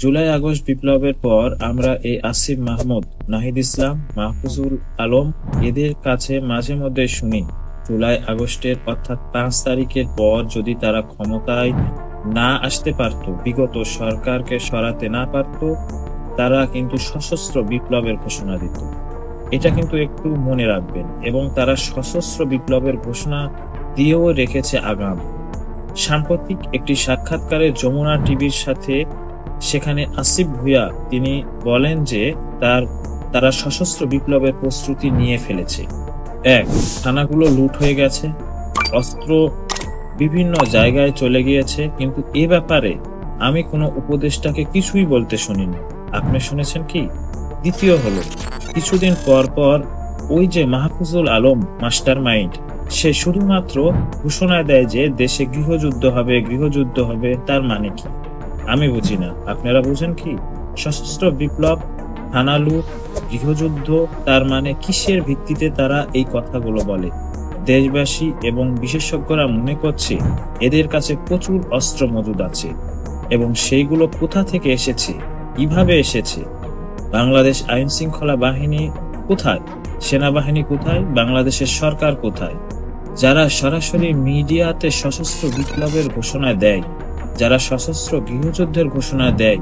July August বিপ্লবের পর আমরা এই আসিফ মাহমুদ, নাহিদ ইসলাম, মাহফুজুল আলম এদের কাছে মাঝে মধ্যে শুনি জুলাই আগস্টের অর্থাৎ 5 তারিখের পর যদি তারা ক্ষমতায় না আসতে পারত, বিগত সরকারকে সরাতে না পারত, তারা কিন্তু সশস্ত্র বিপ্লবের ঘোষণা দিত। এটা কিন্তু একটু মনে রাখবেন। এবং তারা সশস্ত্র বিপ্লবের ঘোষণা দিয়েও রেখেছে আগাম। সাম্প্রতিক একটি সাক্ষাৎকারে যমুনা টিভির সাথে সেখানে আসিফ ভুঁইয়া তিনি বলেন যে তারা সশস্ত্র বিপ্লবের প্রস্তুতি নিয়ে ফেলেছে। থানাগুলো লুট হয়ে গেছে, অস্ত্র বিভিন্ন জায়গায় চলে গিয়েছে, কিন্তু এ ব্যাপারে আমি কোনো উপদেষ্টাকে কিছুই বলতে শুনিনি। আপনি শুনেছেন কি? দ্বিতীয় হলো, কিছুদিন পর পর ওই যে মাহফুজুল আলম মাস্টার মাইন্ড, সে শুধুমাত্র ঘোষণা দেয় যে দেশে গৃহযুদ্ধ হবে। তার মানে কি আমি বুঝি না, আপনারা বুঝেন কি? সশস্ত্র বিপ্লব, থানা লুট, গৃহযুদ্ধ, তার মানে কিসের ভিত্তিতে তারা এই কথাগুলো বলে? দেশবাসী এবং বিশেষজ্ঞরা মনে করছে এদের কাছে প্রচুর অস্ত্র মজুদ আছে, এবং সেইগুলো কোথা থেকে এসেছে, কিভাবে এসেছে? বাংলাদেশ আইন শৃঙ্খলা বাহিনী কোথায়? সেনাবাহিনী কোথায়? বাংলাদেশের সরকার কোথায়? যারা সরাসরি মিডিয়াতে সশস্ত্র বিপ্লবের ঘোষণা দেয়, যারা সশস্ত্র গৃহযুদ্ধের ঘোষণা দেয়,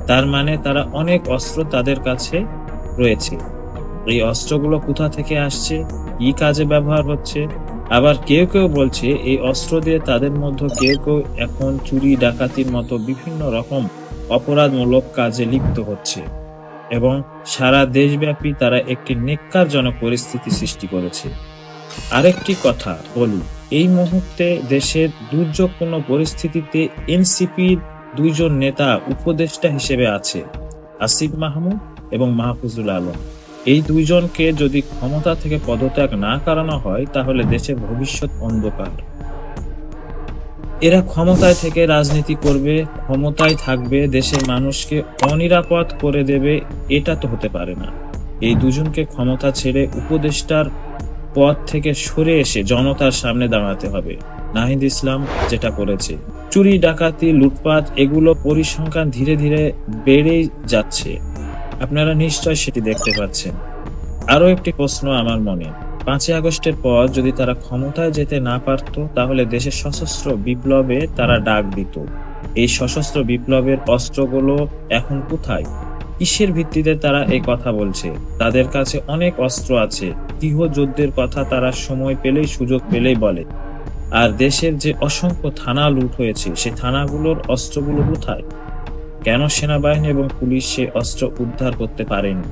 তার মানে তারা অনেক অস্ত্র তাদের কাছে রয়েছে। এই অস্ত্রগুলো কোথা থেকে আসছে, কি কাজে ব্যবহার হচ্ছে? আবার কেউ কেউ বলছে এই অস্ত্র দিয়ে তাদের মধ্যে কেউ কেউ এখন চুরি ডাকাতির মতো বিভিন্ন রকম অপরাধমূলক কাজে লিপ্ত হচ্ছে, এবং সারা দেশব্যাপী তারা একটি নেক্কারজনক পরিস্থিতি সৃষ্টি করেছে। আরেকটি কথা বলি, এই মুহূর্তে দেশের দুর্যোগপূর্ণ পরিস্থিতিতে এনসিপির দুইজন নেতা উপদেষ্টা হিসেবে আছে, আসিফ মাহমুদ এবং মাহফুজুল আলম। এই দুইজনকে যদি ক্ষমতা থেকে পদত্যাগ না করানো হয়, তাহলে দেশের ভবিষ্যৎ অন্ধকার। এরা ক্ষমতায় থেকে রাজনীতি করবে, ক্ষমতায় থাকবে, দেশের মানুষকে অনিরাপদ করে দেবে, এটা তো হতে পারে না। এই দুজনকে ক্ষমতা ছেড়ে উপদেষ্টার পদ থেকে সরে এসে জনতার সামনে দাঁড়াতে হবে। নাহিদ ইসলাম যেটা করেছে, চুরি ডাকাতি লুটপাট, এগুলো পরিসংখ্যান ধীরে ধীরে বেড়েই যাচ্ছে, আপনারা নিশ্চয় সেটি দেখতে পাচ্ছেন। আরো একটি প্রশ্ন আমার মনে, 5 আগস্টের পর যদি তারা ক্ষমতায় যেতে না পারত, তাহলে দেশের সশস্ত্র বিপ্লবে তারা ডাক দিত। এই সশস্ত্র বিপ্লবের অস্ত্রগুলো এখন কোথায়? কিসের ভিত্তিতে তারা এই কথা বলছে? তাদের কাছে অনেক অস্ত্র আছে, গৃহযুদ্ধের কথা তারা সময় পেলেই, সুযোগ পেলেই বলে। আর দেশের যে অসংখ্য থানা লুট হয়েছে, সেই থানাগুলোর অস্ত্রগুলো কোথায়? কেন সেনাবাহিনী এবং পুলিশ সে অস্ত্র উদ্ধার করতে পারেনি?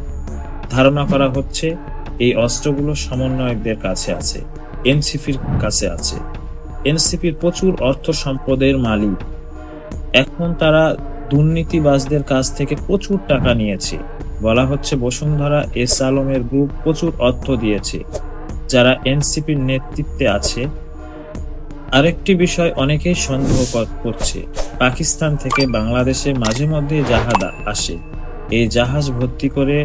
ধারণা করা হচ্ছে এই অস্ত্রগুলো সমন্বয়কদের কাছে আছে, এনসিপির কাছে আছে। এনসিপির প্রচুর অর্থ সম্পদের মালিক। এখন তারা দুর্নীতিবাজদের কাছ থেকে প্রচুর টাকা নিয়েছে। বলা হচ্ছে বসুন্ধরা এস আলমের গ্রুপ প্রচুর অর্থ দিয়েছে, যারা এনসিপির নেতৃত্বে আছে। আরেকটি বিষয় অনেকেই সন্দেহ করছে, পাকিস্তান থেকে বাংলাদেশে মাঝে মধ্যে জাহাজ আসে। এই জাহাজ ভর্তি করে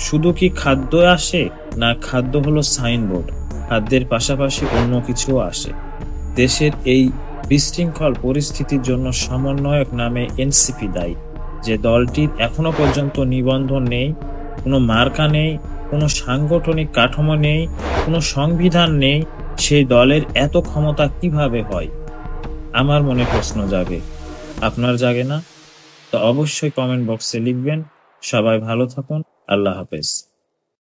শুধু কি খাদ্য আসে, না খাদ্য হলো সাইনবোর্ড, খাদ্যের পাশাপাশি অন্য কিছুও আসে? দেশের এই বিশৃঙ্খল পরিস্থিতির জন্য সমন্বয়ক নামে এনসিপি দায়ী। যে দলটির এখনো পর্যন্ত নিবন্ধন নেই, কোনো মার্কা নেই, কোনো সাংগঠনিক কাঠামো নেই, কোনো সংবিধান নেই, সেই দলের এত ক্ষমতা কিভাবে হয়? আমার মনে প্রশ্ন জাগে, আপনার জাগে না? তো অবশ্যই কমেন্ট বক্সে লিখবেন। সবাই ভালো থাকুন। আল্লাহ হাফেজ।